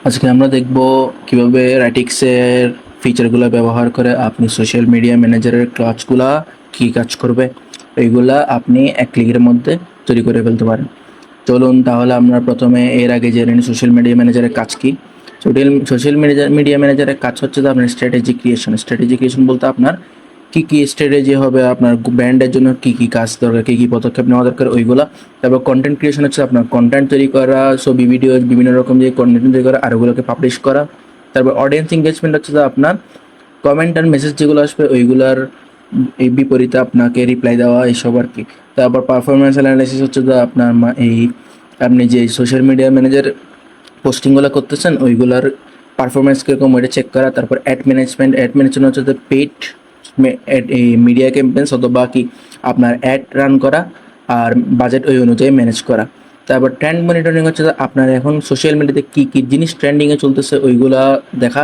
আজকে আমরা দেখব কিভাবে রাইটিক্সের ফিচারগুলো ব্যবহার করে আপনি সোশ্যাল মিডিয়া ম্যানেজারের কাজগুলা কি কাজ করবে এইগুলা আপনি এক ক্লিকের মধ্যে তৈরি করে ফেলতে পারেন। চলুন তাহলে আমরা প্রথমে এর আগে জেনে নিই সোশ্যাল মিডিয়া ম্যানেজারের কাজ কি। সোশ্যাল মিডিয়া ম্যানেজারের কাজ হচ্ছে যে আপনার স্ট্র্যাটেজি ক্রিয়েশন বলতে আপনার কি কি স্ট্র্যাটেজি হবে, আপনার ব্র্যান্ডের জন্য কি কি কাজ দরকার, কি কি পদক্ষেপ নেওয়া দরকার ওইগুলা। তারপর কন্টেন্ট ক্রিয়েশন হচ্ছে আপনার কন্টেন্ট তৈরি করা, ছবি ভিডিও বিভিন্ন রকম যে কন্টেন্ট তৈরি করা আর ওগুলোকে পাবলিশ করা। তারপর অডিয়েন্স এঙ্গেজমেন্ট হচ্ছে যে আপনার কমেন্ট আর মেসেজ যেগুলো আসবে ওইগুলার এই বিপরীতে আপনাকে রিপ্লাই দেওয়া এইসব আর কি। তারপর পারফরমেন্স অ্যানালাইসিস হচ্ছে যে আপনার এই আপনি যে সোশ্যাল মিডিয়া ম্যানেজার পোস্টিংগুলো করতেছেন ওইগুলার পারফরমেন্স কীরকম ওইটা চেক করা। তারপর অ্যাড ম্যানেজমেন্ট হচ্ছে যে পেইড এই মিডিয়া ক্যাম্পেন্স অথবা কি আপনার অ্যাড রান করা আর বাজেট ওই অনুযায়ী ম্যানেজ করা। তারপর ট্রেন্ড মনিটরিং হচ্ছে যে আপনার এখন সোশ্যাল মিডিয়াতে কী কী জিনিস ট্রেন্ডিংয়ে চলতেছে ওইগুলা দেখা,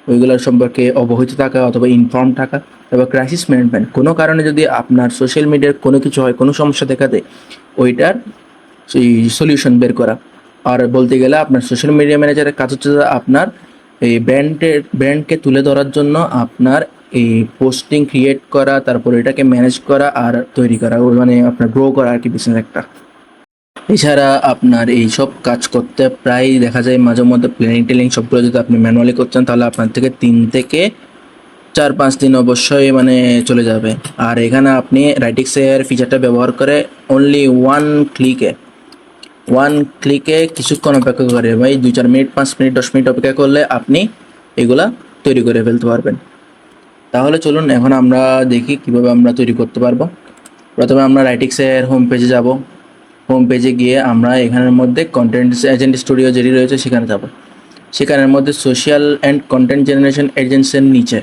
ওইগুলোর সম্পর্কে অবহিত থাকা অথবা ইনফর্ম থাকা। তারপর ক্রাইসিস ম্যানেজমেন্ট, কোনো কারণে যদি আপনার সোশ্যাল মিডিয়ার কোনো কিছু হয়, কোনো সমস্যা দেখা দেয়, ওইটার সেই সলিউশন বের করা। আর বলতে গেলে আপনার সোশ্যাল মিডিয়া ম্যানেজারের কাজ হচ্ছে যে আপনার এই ব্র্যান্ডকে তুলে ধরার জন্য আপনার এই পোস্টিং ক্রিয়েট করা, তারপর এটাকে ম্যানেজ করা আর তৈরি করা, মানে আপনার গ্রো করা আর কি বিজনেস একটা। এছাড়া আপনার এই সব কাজ করতে প্রায় দেখা যায় মাঝে মধ্যে প্ল্যানিং টেলিং সবগুলো যদি আপনি ম্যানুয়ালি করছেন তাহলে আপনার থেকে 3 থেকে 4-5 দিন অবশ্যই মানে চলে যাবে। আর এখানে আপনি রাইটিক্সের ফিচারটা ব্যবহার করে অনলি ওয়ান ক্লিকে কিছুক্ষণ অপেক্ষা করে, ভাই 2-4 মিনিট 5 মিনিট 10 মিনিট অপেক্ষা করলে আপনি এগুলা তৈরি করে ফেলতে পারবেন। তাহলে চলুন এখন আমরা দেখি কিভাবে আমরা তৈরি করতে পারবো। প্রথমে আমরা রাইটিক্সের হোম পেজে যাব। হোম পেজে গিয়ে আমরা এখানের মধ্যে কন্টেন্ট এজেন্ট স্টুডিও যেটি রয়েছে সেখানে যাব। সেখানের মধ্যে সোশ্যাল অ্যান্ড কন্টেন্ট জেনারেশন এজেন্সির নিচে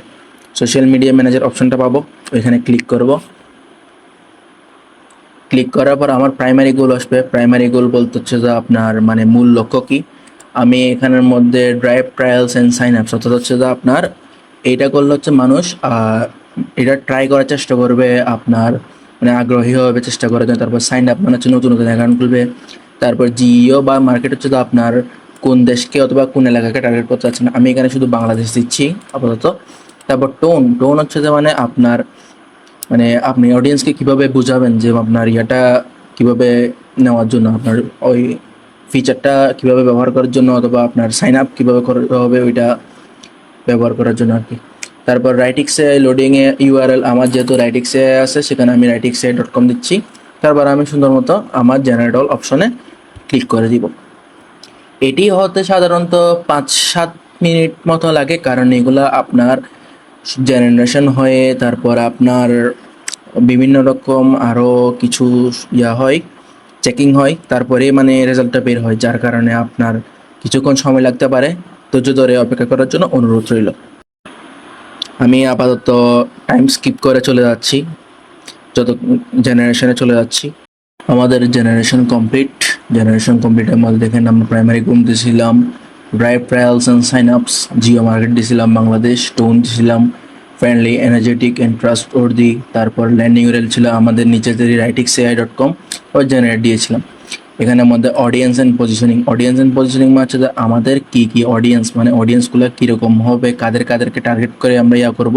সোশ্যাল মিডিয়া ম্যানেজার অপশনটা পাবো, ওইখানে ক্লিক করব। ক্লিক করার পর আমার প্রাইমারি গোল আসবে। প্রাইমারি গোল বলতে হচ্ছে যে আপনার মানে মূল লক্ষ্য কি। আমি এখানের মধ্যে ড্রাইভ ট্রায়ালস অ্যান্ড সাইন আপস অর্থাৎ হচ্ছে যে আপনার এইটা করলে হচ্ছে মানুষ এটা ট্রাই করার চেষ্টা করবে, আপনার মানে আগ্রহী হবে চেষ্টা করার জন্য। তারপর সাইন আপ মানে হচ্ছে নতুন নতুন অ্যাকাউন্ট খুলবে। তারপর জিও বা মার্কেট হচ্ছে যে আপনার কোন দেশকে অথবা কোন এলাকাকে টার্গেট করতে চাচ্ছেন, আমি এখানে শুধু বাংলাদেশ দিচ্ছি আপাতত। তারপর টোন হচ্ছে যে মানে আপনার মানে আপনি অডিয়েন্সকে কিভাবে বোঝাবেন যে আপনার ইয়াটা কিভাবে নেওয়ার জন্য, আপনার ওই ফিচারটা কিভাবে ব্যবহার করার জন্য অথবা আপনার সাইন আপ কীভাবে করতে হবে ওইটা ব্যবহার করার জন্য আর কি। তারপর রাইটিক্সে লোডিংয়ে ইউআরএল আমার যেহেতু রাইটিক্সে আছে সেখানে আমি writixai.com দিচ্ছি। তারপর আমি সুন্দর মতো আমার জেনারেট অল অপশনে ক্লিক করে দিব। এটি হতে সাধারণত 5-7 মিনিট মতো লাগে, কারণ এগুলা আপনার জেনারেশন হয়ে তারপর আপনার বিভিন্ন রকম আরও কিছু হয়, চেকিং হয়, তারপরে মানে রেজাল্টটা বের হয়, যার কারণে আপনার কিছুক্ষণ সময় লাগতে পারে। ধৈর্য ধরে অপেক্ষা করার জন্য অনুরোধ রইল। আমি আপাতত টাইম স্কিপ করে চলে যাচ্ছি, যত জেনারেশনে চলে যাচ্ছি। আমাদের জেনারেশন কমপ্লিটের মধ্যে দেখেন আমরা প্রাইমারি গুম দিয়েছিলাম, ড্রাইভ ট্রায়ালস অ্যান্ড সাইন আপস, জিও মার্কেট দিয়েছিলাম, বাংলাদেশ টোন দিয়েছিলাম, friendly energetic and trust worthy. তারপর ল্যান্ডিং রেল ছিল আমাদের নিজেদের writixai.com ও জেনারেট দিয়েছিলাম। এখানের মধ্যে অডিয়েন্স অ্যান্ড পজিশনিং হচ্ছে যে আমাদের কি কি অডিয়েন্স, মানে অডিয়েন্সগুলো কীরকম হবে, কাদেরকে টার্গেট করে আমরা করব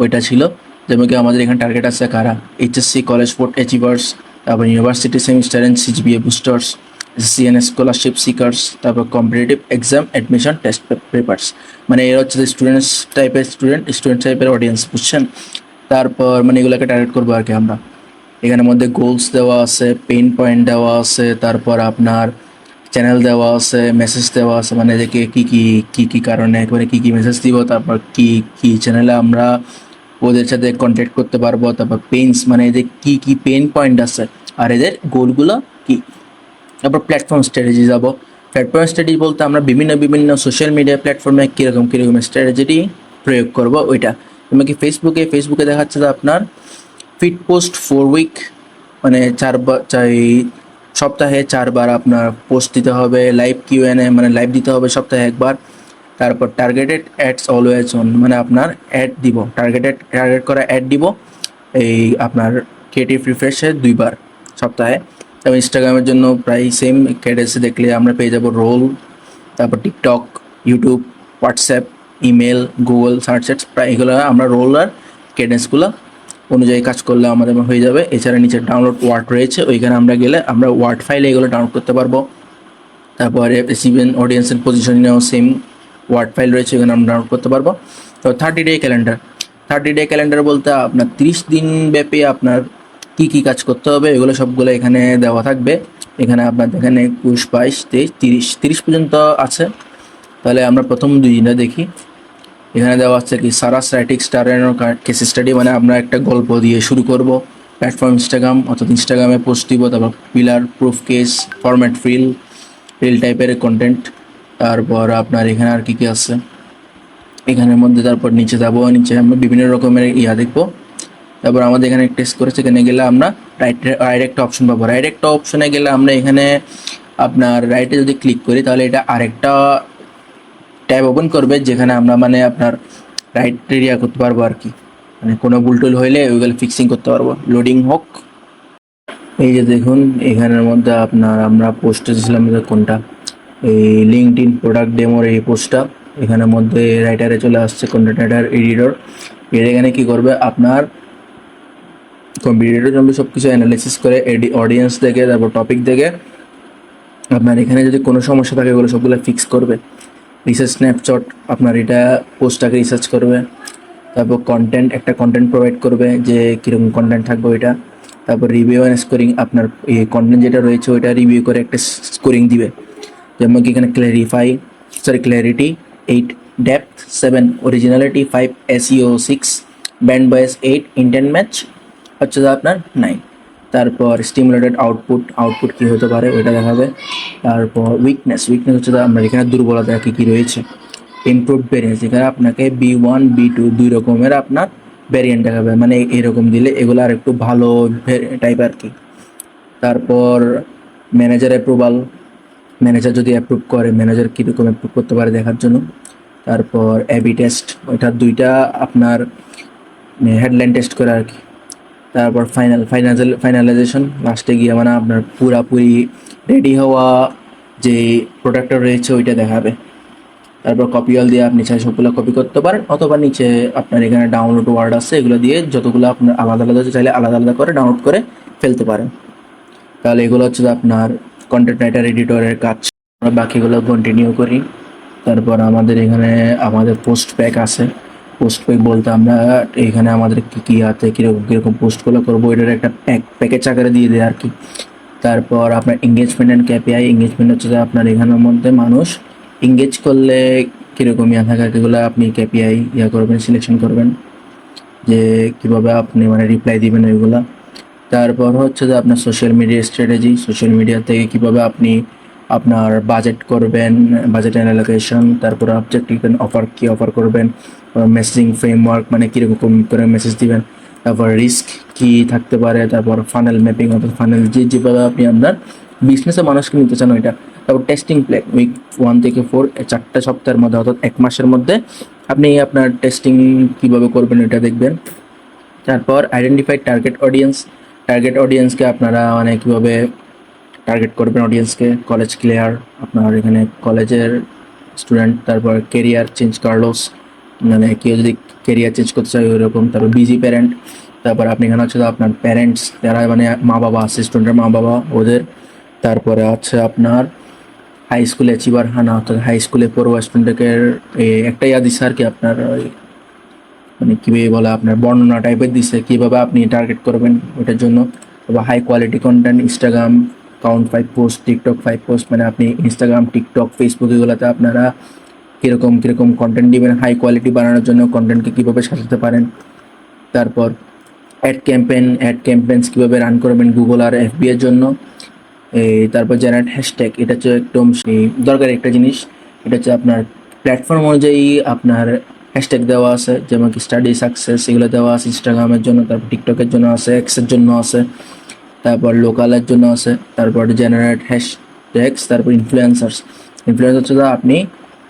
ওইটা ছিল। যেমন কি আমাদের এখানে টার্গেট আছে কারা, এইচএসসি কলেজ বোর্ড অ্যাচিভার্স, তারপর university semester and CGPA boosters, CNS scholarship seekers, তারপর competitive exam admission test papers, মানে এরা হচ্ছে স্টুডেন্ট টাইপের অডিয়েন্স, বুঝছেন। তারপর মানে এগুলোকে টার্গেট করবো আর কি আমরা। এখানের মধ্যে গোলস দেওয়া আছে, পেইন পয়েন্ট দেওয়া আছে, তারপর আপনার চ্যানেল দেওয়া আছে, মেসেজ দেওয়া আছে, মানে যে কী কারণে একবারে কী মেসেজ দিব, তারপর কী চ্যানেলে আমরা ওদের সাথে কন্ট্যাক্ট করতে পারবো, তারপর পেইনস মানে এদের কী পেইন পয়েন্ট আছে আর এদের গোলগুলো কী। তারপর প্ল্যাটফর্ম স্ট্র্যাটেজি বলতে আমরা বিভিন্ন সোশ্যাল মিডিয়া প্ল্যাটফর্মে কীরকম স্ট্র্যাটেজি প্রয়োগ করব ওইটা। যেমন কি ফেসবুকে দেখাচ্ছে যে আপনার ফিড পোস্ট 4 উইক, মানে সপ্তাহে 4 বার আপনার পোস্ট দিতে হবে, লাইভ কিউএনএ মানে লাইভ দিতে হবে সপ্তাহে 1 বার। তারপর টার্গেটেড অ্যাডস অলওয়েজ অন, মানে আপনার অ্যাড দিব, টার্গেট করা অ্যাড দিব এই আপনার ক্রিয়েটিভ রিফ্রেশে 2 বার সপ্তাহে। এবং ইনস্টাগ্রামের জন্য প্রায় সেম ক্যাডেন্সে দেখলে আমরা পেয়ে যাব রোল, তারপর TikTok, YouTube, WhatsApp, email, Google search প্রায় এগুলো আমরা রোল আর কেডেন্সগুলো অনুযায়ী কাজ করলে আমাদের হয়ে যাবে। এছাড়া নিচে ডাউনলোড ওয়ার্ড রয়েছে, ওইখানে আমরা গেলে আমরা ওয়ার্ড ফাইলে এগুলো ডাউনলোড করতে পারবো। তারপরে রিসিভেন অডিয়েন্সের পজিশনেও সেম ওয়ার্ড ফাইল রয়েছে, এখানে আমরা ডাউনলোড করতে পারবো। তো 30 ডে ক্যালেন্ডার, 30 ডে ক্যালেন্ডার বলতে আপনার 30 দিন ব্যাপী আপনার কী কী কাজ করতে হবে এগুলো সবগুলো এখানে দেওয়া থাকবে। এখানে আপনার দেখেন 21, 22, 23, 30 পর্যন্ত আছে। তাহলে আমরা প্রথম 2 দিনটা দেখি। এখানে দেওয়া আছে কি সারাস রাইটিং স্টারের কেস স্টাডি, মানে আমরা একটা গল্প দিয়ে শুরু করব। প্ল্যাটফর্ম ইনস্টাগ্রাম, অর্থাৎ ইনস্টাগ্রামে পোস্ট দিব। তারপর pillar, proof case, format reel টাইপের কন্টেন্ট। তারপর আপনার এখানে আর কি কি আছে এখানের মধ্যে। তারপর নিচে যাবো, নিচে আমরা বিভিন্ন রকমের দেখবো। তারপর আমাদের এখানে টেস্ট করেছে, এখানে গেলে আমরা রাইট অপশন পাবো। রাইট অপশনে গেলে আমরা এখানে আপনার রাইটে যদি ক্লিক করি তাহলে এটা আরেকটা ট্যাব ওপেন করবে, যেখানে আমরা মানে আপনার রাইট এরিয়া করতে পারবো আর কি, মানে কোনো ভুলটুল হইলে ওইগুলো ফিক্সিং করতে পারবো। লোডিং হোক। এই যে দেখুন এখানের মধ্যে আপনার আমরা পোস্ট দিয়েছিলাম কোনটা, এই লিঙ্কডইন প্রোডাক্ট ডেমোর এই পোস্টটা। এখানের মধ্যে রাইটারে চলে আসছে কন্টেন্ট রাইটার এডিটর। এর এখানে কী করবে আপনার কম্পিউটারের জন্য সব কিছু অ্যানালাইসিস করে অডিয়েন্স দেখে, তারপর টপিক দেখে আপনার এখানে যদি কোনো সমস্যা থাকে ওগুলো সবগুলো ফিক্স করবে। রিসার্চ স্ন্যাপশট, আপনার এটা পোস্টটাকে রিসার্চ করবে। তারপর একটা কন্টেন্ট প্রোভাইড করবে যে কীরকম কন্টেন্ট থাকবে ওইটা। তারপর রিভিউ অ্যান্ড স্কোরিং, আপনার এই কন্টেন্ট যেটা রয়েছে ওইটা রিভিউ করে একটা স্কোরিং দিবে। যেমন কি এখানে clarity 8, depth 7, originality 5, SEO 6, band বয়েস 8, ইন্টেন্ট ম্যাচ হচ্ছে আপনার 9। তারপর স্টিমুলেটেড আউটপুট কী হতে পারে ওইটা দেখাবে। তারপর উইকনেস হচ্ছে আপনার এখানে দুর্বলতা কী কী রয়েছে। ইমপ্রুভড ভ্যারিয়েন্স, এখানে আপনাকে B1, B2 2 রকমের আপনার ভ্যারিয়েন্ট দেখাবে, মানে এরকম দিলে এগুলো আর একটু ভালো টাইপ আর কি। তারপর ম্যানেজার অ্যাপ্রুভাল, ম্যানেজার যদি অ্যাপ্রুভ করে ম্যানেজার কীরকম অ্যাপ্রুভ করতে পারে দেখার জন্য। তারপর এবি টেস্ট, ওইটা 2টা আপনার হেডলাইন টেস্ট করে আর কি। তারপর ফাইনালাইজেশন, লাস্টে গিয়ে মানে আপনার পুরাপুরি রেডি হওয়া যে প্রোডাক্টটা রয়েছে ওইটা দেখাবে। তারপর কপি অল দিয়ে আপনি চাই সবগুলো কপি করতে পারেন, অথবা নিচে আপনার এখানে ডাউনলোড ওয়ার্ড আছে, এগুলো দিয়ে যতগুলো আপনার আলাদা আলাদা চাইলে আলাদা আলাদা করে ডাউনলোড করে ফেলতে পারেন। তাহলে এগুলো হচ্ছে আপনার কন্টেন্ট রাইটার এডিটরের কাজ। আমরা বাকিগুলো কন্টিনিউ করি। তারপর আমাদের এখানে আমাদের পোস্ট প্যাক আছে। পোস্ট প্যাক বলতে আমরা এখানে আমাদের কী আছে, কীরকম পোস্টগুলো করবো এটার একটা প্যাকেজ আকারে দিয়ে দেয় আর কি। তারপর আপনার এঙ্গেজমেন্ট অ্যান্ড KPI, এঙ্গেজমেন্ট হচ্ছে যে আপনার এখানের মধ্যে মানুষ এঙ্গেজ করলে কীরকম থাকে এগুলো আপনি KPI করবেন, সিলেকশন করবেন যে কীভাবে আপনি মানে রিপ্লাই দিবেন ওইগুলা। তারপর হচ্ছে যে আপনার social media strategy, social media থেকে কীভাবে আপনি আপনার বাজেট করবেন, বাজেট অ্যালোকেশন। তারপর অবজেক্টিভ অফার করবেন, মেসেজিং ফ্রেমওয়ার্ক মানে কীরকম করে মেসেজ দিবেন। তারপর রিস্ক কী থাকতে পারে। তারপর ফানেল ম্যাপিং, অর্থাৎ ফানেল যেভাবে আপনি আপনার বিজনেসে মানুষকে নিতে চান ওইটা। তারপর টেস্টিং প্ল্যান, উইক 1 থেকে 4 4টা সপ্তাহের মধ্যে, অর্থাৎ 1 মাসের মধ্যে আপনি আপনার টেস্টিং কীভাবে করবেন ওইটা দেখবেন। তারপর আইডেন্টিফাইড টার্গেট অডিয়েন্সকে আপনারা মানে কীভাবে টার্গেট করবেন অডিয়েন্সকে। কলেজ ক্লিয়ার, আপনার এখানে কলেজের স্টুডেন্ট। তারপর কেরিয়ার চেঞ্জ কার্লোস, মানে কেউ যদি কেরিয়ার চেঞ্জ করতে চায় ওইরকম। তারপর বিজি প্যারেন্ট, তারপর আপনি এখানে হচ্ছে আপনার প্যারেন্টস যারা মানে মা বাবা আছে, স্টুডেন্টের মা বাবা ওদের। তারপরে হচ্ছে আপনার হাই স্কুল অ্যাচিভার, না অর্থাৎ হাই স্কুলে পড়ুয়া স্টুডেন্টকে একটা দিচ্ছে আর কি, আপনার মানে কীভাবে বলে আপনার বর্ণনা টাইপের দিচ্ছে কীভাবে আপনি টার্গেট করবেন ওইটার জন্য। তারপর high quality content, Instagram count 5 post, TikTok 5 post, মানে আপনি ইনস্টাগ্রাম, টিকটক, ফেসবুক এগুলোতে আপনারা কীরকম কন্টেন্ট দিবেন, হাই কোয়ালিটি বানানোর জন্য কন্টেন্টকে কীভাবে সাজাতে পারেন। তারপর অ্যাড ক্যাম্পেন্স কীভাবে রান করবেন গুগল আর FB এর জন্য। তারপর জেনারেট হ্যাশট্যাগ, এটা হচ্ছে একদম দরকারি একটা জিনিস। এটা হচ্ছে আপনার প্ল্যাটফর্ম অনুযায়ী আপনার হ্যাশট্যাগ দেওয়া আছে, যেমন কি স্টাডি সাকসেস এগুলো দেওয়া আছে ইনস্টাগ্রামের জন্য, তারপর টিকটকের জন্য আছে, এক্সের জন্য আছে, তারপর লোকালের জন্য আছে। তারপর জেনারেট হ্যাশট্যাগস, তারপর ইনফ্লুয়েন্সার হচ্ছে আপনি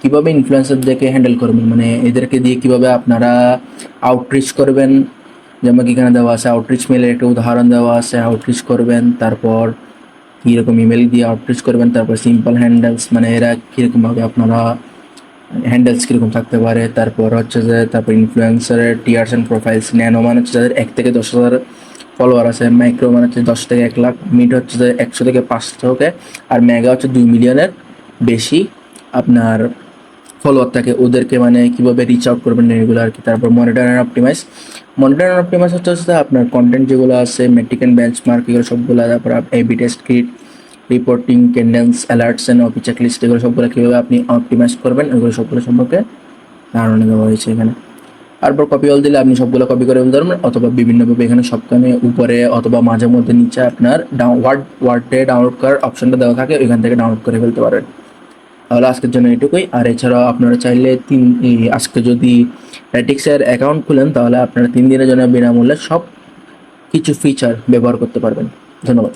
কীভাবে ইনফ্লুয়েন্সারদেরকে হ্যান্ডেল করবেন, মানে এদেরকে দিয়ে কীভাবে আপনারা আউটরিচ করবেন। যেমন কি এখানে দেওয়া আছে আউটরিচ মেলের একটা উদাহরণ দেওয়া আছে, আউটরিচ করবেন। তারপর কীরকম ইমেল দিয়ে আউটরিচ করবেন, তারপর সিম্পল হ্যান্ডেলস মানে এরা কীরকমভাবে আপনারা হ্যান্ডেলস কীরকম থাকতে পারে, তারপর হচ্ছে যে তারপর ইনফ্লুয়েন্সারের টিয়ার্স অ্যান্ড প্রোফাইলস, ন্যানো মানে হচ্ছে যাদের 1 থেকে 10,000 ফলোয়ার আছে, মাইক্রো মানে হচ্ছে 10 থেকে 1 লাখ, মিড হচ্ছে যে 100 থেকে 500 আর মেগা হচ্ছে 2 মিলিয়নের বেশি আপনার ফলোয়ার থাকে, ওদেরকে মানে কীভাবে রিচ আউট করবেন এগুলো আর কি। তারপর monitor and optimize, monitor and optimize হচ্ছে আপনার কন্টেন্ট যেগুলো আছে মেট্রিক অ্যান্ড বেঞ্চমার্ক এগুলো সবগুলো, তারপর AB test kit, reporting, cadence, alerts and অপি চেকলিস্ট এগুলো সবগুলো কীভাবে আপনি অপটিমাইজ করবেন ওইগুলো সবগুলো সম্পর্কে ধারণা দেওয়া হয়েছে এখানে। তারপর কপি অল দিলে আপনি সবগুলো কপি করে ফেলতে পারবেন, অথবা বিভিন্নভাবে এখানে সবখানে উপরে অথবা মাঝে মধ্যে নিচে আপনার ওয়ার্ডে ডাউনলোড করার অপশনটা দেওয়া থাকে, ওইখান থেকে ডাউনলোড করে ফেলতে পারবেন। তাহলে আজকের জন্য এটুকুই। আর এছাড়াও আপনারা চাইলে আজকে যদি রেটিক্সের অ্যাকাউন্ট খুলেন তাহলে আপনারা 3 দিনের জন্য বিনামূল্যে সব কিছু ফিচার ব্যবহার করতে পারবেন। ধন্যবাদ।